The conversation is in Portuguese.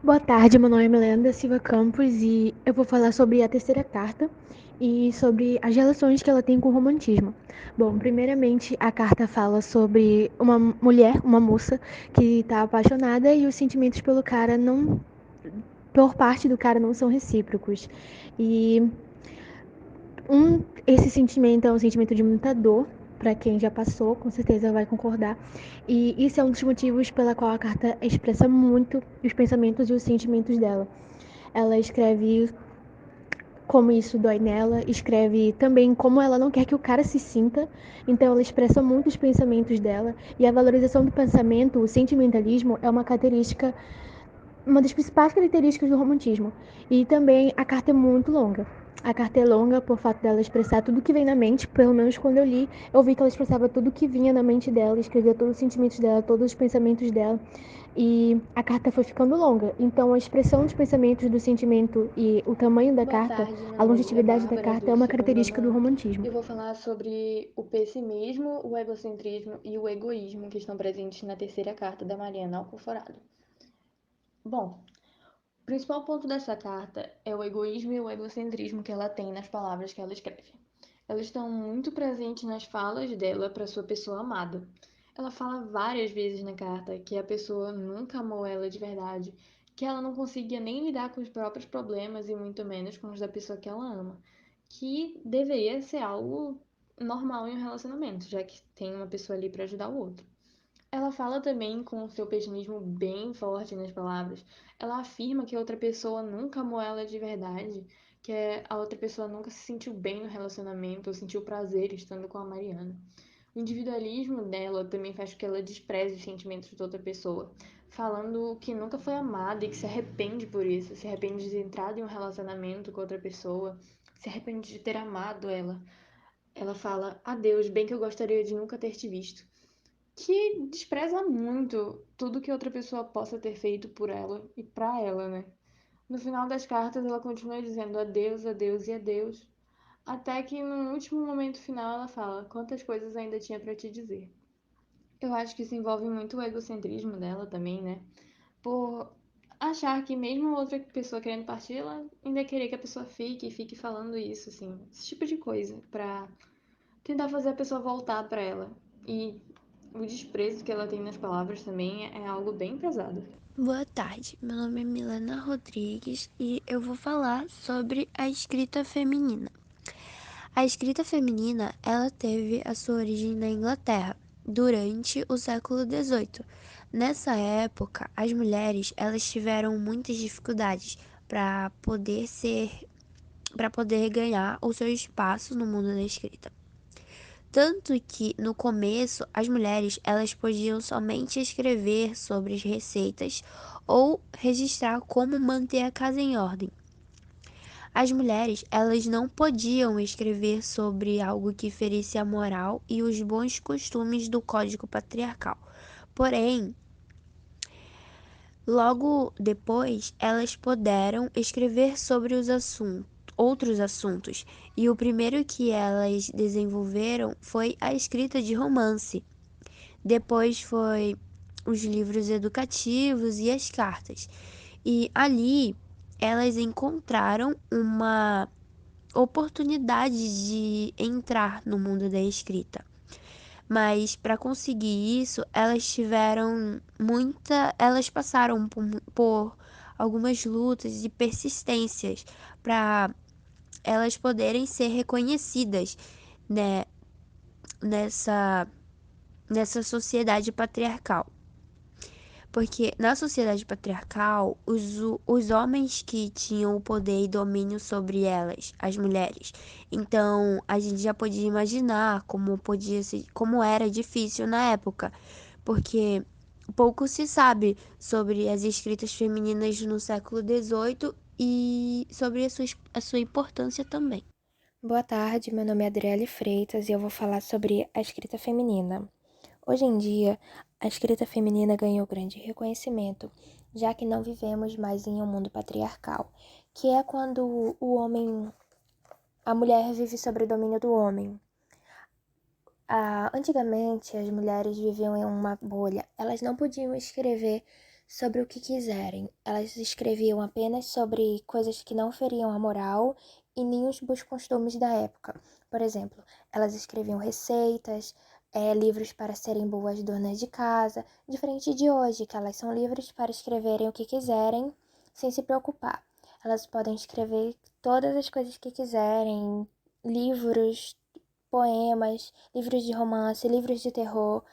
Boa tarde, meu nome é Milena da Silva Campos e eu vou falar sobre a terceira carta e sobre as relações que ela tem com o romantismo. Bom, primeiramente a carta fala sobre uma mulher, uma moça que está apaixonada e os sentimentos pelo cara não, por parte do cara não são recíprocos. E esse sentimento é um sentimento de muita dor, para quem já passou, com certeza vai concordar. E isso é um dos motivos pela qual a carta expressa muito os pensamentos e os sentimentos dela. Ela escreve como isso dói nela, escreve também como ela não quer que o cara se sinta, então ela expressa muito os pensamentos dela, e a valorização do pensamento, o sentimentalismo, é uma característica, uma das principais características do romantismo. E também a carta é muito longa. A carta é longa por fato dela expressar tudo que vem na mente, pelo menos quando eu li, eu vi que ela expressava tudo que vinha na mente dela, escrevia todos os sentimentos dela, todos os pensamentos dela. E a carta foi ficando longa. Então, a expressão dos pensamentos, do sentimento e o tamanho da Boa carta, tarde, meu a nome é longevidade da Bárbara, carta é do uma segundo característica do ano, e romantismo. eu vou falar sobre o pessimismo, o egocentrismo e o egoísmo que estão presentes na terceira carta da Mariana Alcoforado. Bom, o principal ponto dessa carta é o egoísmo e o egocentrismo que ela tem nas palavras que ela escreve. Elas estão muito presentes nas falas dela para sua pessoa amada. Ela fala várias vezes na carta que a pessoa nunca amou ela de verdade, que ela não conseguia nem lidar com os próprios problemas e muito menos com os da pessoa que ela ama, que deveria ser algo normal em um relacionamento, já que tem uma pessoa ali para ajudar o outro. Ela fala também com o seu pessimismo bem forte nas palavras. Ela afirma que a outra pessoa nunca amou ela de verdade, que a outra pessoa nunca se sentiu bem no relacionamento ou sentiu prazer estando com a Mariana. O individualismo dela também faz com que ela despreze os sentimentos da outra pessoa, falando que nunca foi amada e que se arrepende por isso, se arrepende de ter entrado em um relacionamento com outra pessoa, se arrepende de ter amado ela. Ela fala: Adeus, bem que eu gostaria de nunca ter te visto, que despreza muito tudo que outra pessoa possa ter feito por ela e pra ela, né? No final das cartas, ela continua dizendo adeus, adeus e adeus, até que no último momento final ela fala quantas coisas ainda tinha pra te dizer. Eu acho que isso envolve muito o egocentrismo dela também, né? Por achar que mesmo outra pessoa querendo partir, ela ainda querer que a pessoa fique e fique falando isso, assim, esse tipo de coisa, pra tentar fazer a pessoa voltar pra ela. E o desprezo que ela tem nas palavras também é algo bem pesado. Boa tarde, meu nome é Milena Rodrigues e eu vou falar sobre a escrita feminina. A escrita feminina, ela teve a sua origem na Inglaterra, durante o século XVIII. Nessa época, as mulheres, elas tiveram muitas dificuldades para poder ganhar o seu espaço no mundo da escrita. Tanto que no começo as mulheres elas podiam somente escrever sobre as receitas ou registrar como manter a casa em ordem. As mulheres elas não podiam escrever sobre algo que ferisse a moral e os bons costumes do código patriarcal. Porém, logo depois, elas puderam escrever sobre outros assuntos, e o primeiro que elas desenvolveram foi a escrita de romance. Depois foi os livros educativos e as cartas. E ali elas encontraram uma oportunidade de entrar no mundo da escrita. Mas para conseguir isso, elas passaram por algumas lutas e persistências para elas poderem ser reconhecidas, né, nessa nessa sociedade patriarcal. Porque na sociedade patriarcal, os homens que tinham o poder e domínio sobre elas, as mulheres. Então, a gente já podia imaginar como era difícil na época, porque pouco se sabe sobre as escritas femininas no século XVIII e sobre a sua importância também. Boa tarde, meu nome é Adriele Freitas e eu vou falar sobre a escrita feminina. Hoje em dia, a escrita feminina ganhou grande reconhecimento, já que não vivemos mais em um mundo patriarcal, que é quando a mulher vive sob o domínio do homem. Antigamente, as mulheres viviam em uma bolha, elas não podiam escrever sobre o que quiserem. Elas escreviam apenas sobre coisas que não feriam a moral e nem os bons costumes da época. Por exemplo, elas escreviam receitas, livros para serem boas donas de casa, diferente de hoje, que elas são livres para escreverem o que quiserem, sem se preocupar. Elas podem escrever todas as coisas que quiserem, livros, poemas, livros de romance, livros de terror,